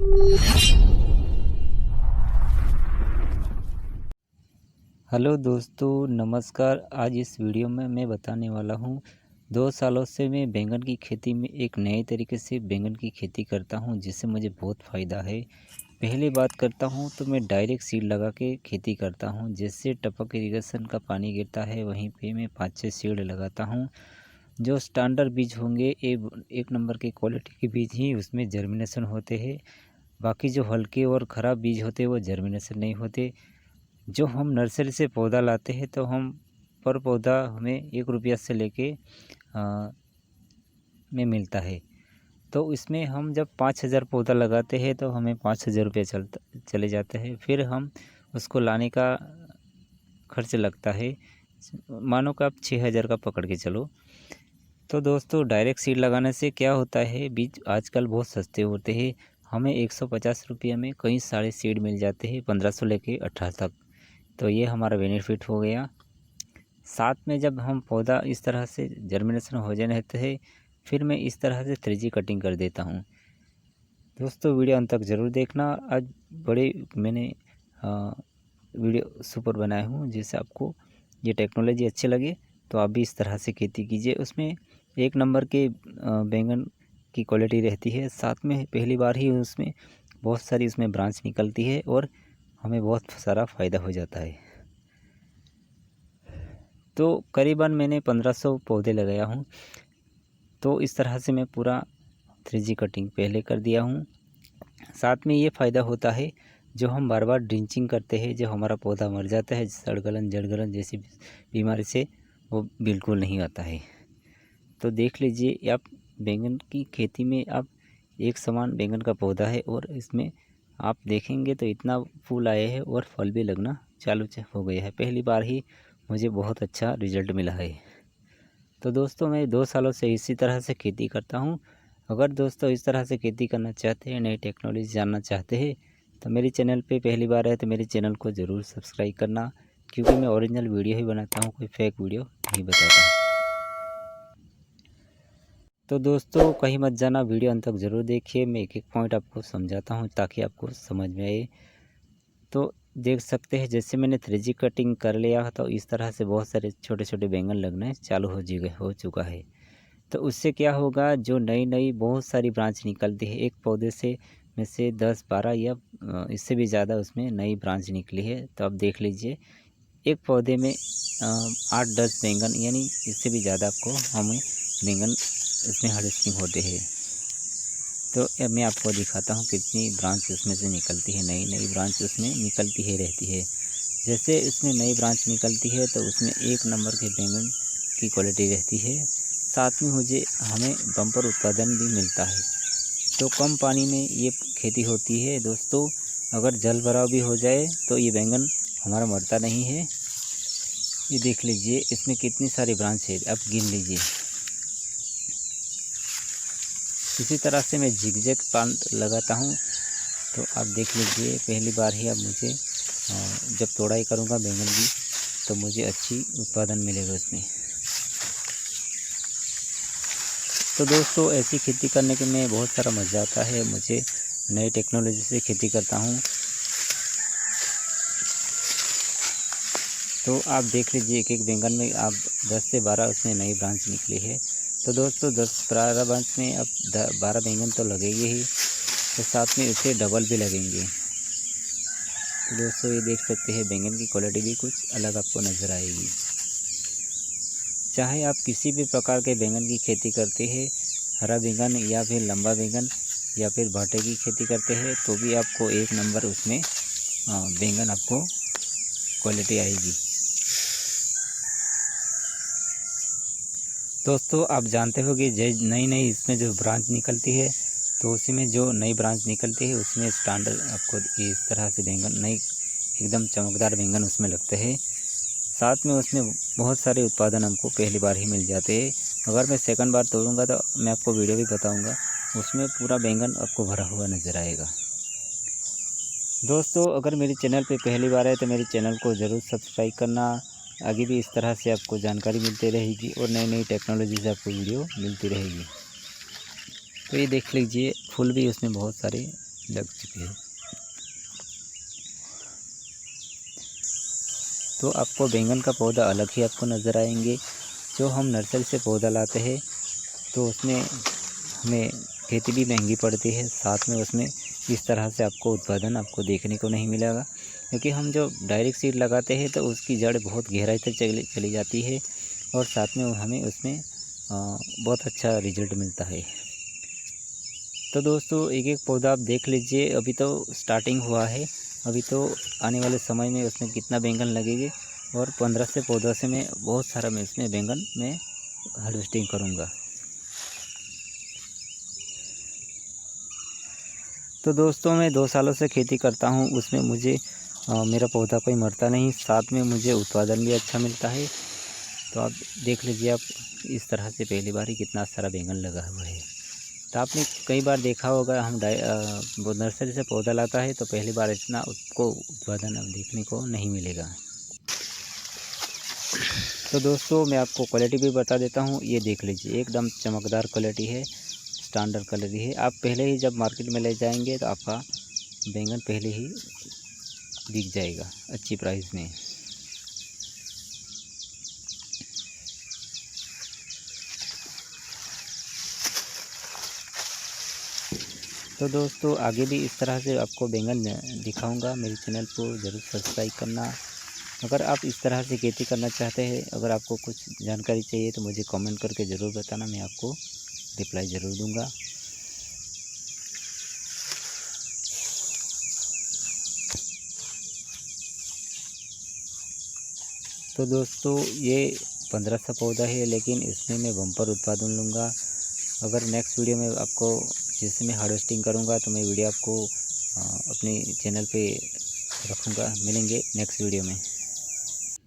Hello दोस्तों, नमस्कार। आज इस वीडियो में मैं बताने वाला हूँ 2 सालों से मैं बैंगन की खेती में एक नए तरीके से बैंगन की खेती करता हूँ, जिससे मुझे बहुत फ़ायदा है। पहली बात करता हूँ तो मैं डायरेक्ट सीड लगा के खेती करता हूँ। जैसे टपक इरिगेशन का पानी गिरता है, वहीं पे मैं 5-6 सीड लगाता हूँ। जो स्टैंडर्ड बीज होंगे, एक नंबर के क्वालिटी के बीज ही उसमें जर्मिनेशन होते हैं। बाकी जो हल्के और ख़राब बीज होते हैं वो जर्मिनेशन नहीं होते। जो हम नर्सरी से पौधा लाते हैं तो हम पर पौधा हमें 1 रुपया से लेके में मिलता है। तो इसमें हम जब 5,000 पौधा लगाते हैं तो हमें 5,000 रुपये चले जाते हैं। फिर हम उसको लाने का खर्च लगता है, मानो कि आप 6,000 का पकड़ के चलो। तो दोस्तों, डायरेक्ट सीड लगाने से क्या होता है, बीज आजकल बहुत सस्ते होते हैं। हमें 150 रुपये में कई सारे सीड मिल जाते हैं, 1500 लेके 18 तक। तो ये हमारा बेनिफिट हो गया। साथ में जब हम पौधा इस तरह से जर्मिनेशन हो जाने रहते हैं, फिर मैं इस तरह से 3G कटिंग कर देता हूँ। दोस्तों, वीडियो अंत तक ज़रूर देखना। आज बड़े मैंने वीडियो सुपर बनाए हूँ, जिससे आपको ये टेक्नोलॉजी अच्छी लगे तो आप भी इस तरह से खेती कीजिए। उसमें 1 नंबर के बैंगन की क्वालिटी रहती है। साथ में पहली बार ही उसमें बहुत सारी उसमें ब्रांच निकलती है और हमें बहुत सारा फ़ायदा हो जाता है। तो करीबन मैंने 1500 पौधे लगाया हूँ। तो इस तरह से मैं पूरा 3G कटिंग पहले कर दिया हूँ। साथ में ये फ़ायदा होता है, जो हम बार बार ड्रिंचिंग करते हैं, जो हमारा पौधा मर जाता है सड़गलन जड़गलन जैसी बीमारी से, वो बिल्कुल नहीं आता है। तो देख लीजिए, आप बैंगन की खेती में आप एक समान बैंगन का पौधा है और इसमें आप देखेंगे तो इतना फूल आए हैं और फल भी लगना चालू हो गया है। पहली बार ही मुझे बहुत अच्छा रिज़ल्ट मिला है। तो दोस्तों, मैं 2 सालों से इसी तरह से खेती करता हूँ। अगर दोस्तों इस तरह से खेती करना चाहते हैं, नई टेक्नोलॉजी जानना चाहते हैं, तो मेरे चैनल पे पहली बार है तो मेरे चैनल को ज़रूर सब्सक्राइब करना, क्योंकि मैं ओरिजिनल वीडियो ही बनाता हूँ, कोई फेक वीडियो नहीं बताता। तो दोस्तों, कहीं मत जाना, वीडियो अंत तक ज़रूर देखिए। मैं एक एक पॉइंट आपको समझाता हूँ ताकि आपको समझ में आए। तो देख सकते हैं, जैसे मैंने 3G कटिंग कर लिया तो इस तरह से बहुत सारे छोटे छोटे बैंगन लगने चालू हो चुका है। तो उससे क्या होगा, जो नई नई बहुत सारी ब्रांच निकलती है एक पौधे से, में से 10-12 या इससे भी ज़्यादा उसमें नई ब्रांच निकली है। तो अब देख लीजिए, एक पौधे में 8-10 बैंगन, यानी इससे भी ज़्यादा आपको हमें बैंगन इसमें हार्वेस्टिंग होते हैं। तो अब मैं आपको दिखाता हूँ कितनी ब्रांच उसमें से निकलती है, नई नई ब्रांच उसमें निकलती है रहती है। जैसे इसमें नई ब्रांच निकलती है तो उसमें 1 नंबर के बैंगन की क्वालिटी रहती है। साथ में हमें बम्पर उत्पादन भी मिलता है। तो कम पानी में ये खेती होती है दोस्तों। अगर जल भराव भी हो जाए तो ये बैंगन हमारा मरता नहीं है। ये देख लीजिए, इसमें कितनी सारी ब्रांच है, आप गिन लीजिए। इसी तरह से मैं जिगजैग प्लांट लगाता हूँ। तो आप देख लीजिए, पहली बार ही अब मुझे जब तोड़ाई करूँगा बैंगन की तो मुझे अच्छी उत्पादन मिलेगा उसमें। तो दोस्तों, ऐसी खेती करने के में बहुत सारा मज़ा आता है। मुझे नई टेक्नोलॉजी से खेती करता हूँ। तो आप देख लीजिए, एक एक बैंगन में आप 10 से 12 उसमें नई ब्रांच निकली है। तो दोस्तों, 10-12 ब्रांच में अब 12 बैंगन तो लगेंगे ही, तो साथ में उसे डबल भी लगेंगे। तो दोस्तों, ये देख सकते हैं, बैंगन की क्वालिटी भी कुछ अलग आपको नज़र आएगी। चाहे आप किसी भी प्रकार के बैंगन की खेती करते हैं, हरा बैंगन या फिर लंबा बैंगन या फिर भाटे की खेती करते हैं, तो भी आपको 1 नंबर उसमें बैंगन आपको क्वालिटी आएगी। दोस्तों, आप जानते हो कि नई नई इसमें जो ब्रांच निकलती है, तो उसी में जो नई ब्रांच निकलती है उसमें स्टैंडर्ड आपको इस तरह से बैंगन नई एकदम चमकदार बैंगन उसमें लगते हैं। साथ में उसमें बहुत सारे उत्पादन हमको पहली बार ही मिल जाते हैं। अगर मैं सेकंड बार तोड़ूंगा तो मैं आपको वीडियो भी बताऊंगा, उसमें पूरा बैंगन आपको भरा हुआ नज़र आएगा। दोस्तों, अगर मेरे चैनल पे पहली बार है तो मेरे चैनल को ज़रूर सब्सक्राइब करना। आगे भी इस तरह से आपको जानकारी मिलती रहेगी और नई नई टेक्नोलॉजी से आपको वीडियो मिलती रहेगी। तो ये देख लीजिए, फूल भी उसमें बहुत सारे लग चुकी है। तो आपको बैंगन का पौधा अलग ही आपको नज़र आएंगे। जो हम नर्सरी से पौधा लाते हैं तो उसमें हमें खेती भी महंगी पड़ती है, साथ में उसमें इस तरह से आपको उत्पादन आपको देखने को नहीं मिलेगा। क्योंकि हम जो डायरेक्ट सीड लगाते हैं तो उसकी जड़ बहुत गहराई तक चली जाती है और साथ में हमें उसमें बहुत अच्छा रिजल्ट मिलता है। तो दोस्तों एक एक पौधा आप देख लीजिए, अभी तो स्टार्टिंग हुआ है, अभी तो आने वाले समय में उसमें कितना बैंगन लगेगी और 15 से पौधों से मैं बहुत सारा मैं इसमें बैंगन में हार्वेस्टिंग करूँगा। तो दोस्तों मैं 2 सालों से खेती करता हूँ, उसमें मुझे मेरा पौधा कोई मरता नहीं, साथ में मुझे उत्पादन भी अच्छा मिलता है। तो आप देख लीजिए, आप इस तरह से पहली बार ही कितना सारा बैंगन लगा हुआ है। तो आपने कई बार देखा होगा, हम वो नर्सरी से पौधा लाता है तो पहली बार इतना उसको उत्पादन अब देखने को नहीं मिलेगा। तो दोस्तों मैं आपको क्वालिटी भी बता देता हूँ, ये देख लीजिए एकदम चमकदार क्वालिटी है, स्टैंडर्ड क्वालिटी है। आप पहले ही जब मार्केट में ले जाएंगे तो आपका बैंगन पहले ही बिक जाएगा अच्छी प्राइस में। तो दोस्तों आगे भी इस तरह से आपको बैंगन दिखाऊंगा। मेरे चैनल को ज़रूर सब्सक्राइब करना। अगर आप इस तरह से खेती करना चाहते हैं, अगर आपको कुछ जानकारी चाहिए तो मुझे कमेंट करके ज़रूर बताना, मैं आपको रिप्लाई ज़रूर दूंगा। तो दोस्तों ये 1500 पौधा है, लेकिन इसमें मैं बम्पर उत्पादन लूँगा। अगर नेक्स्ट वीडियो में आपको जैसे मैं हार्वेस्टिंग करूँगा तो मैं वीडियो आपको अपने चैनल पे रखूँगा। मिलेंगे नेक्स्ट वीडियो में।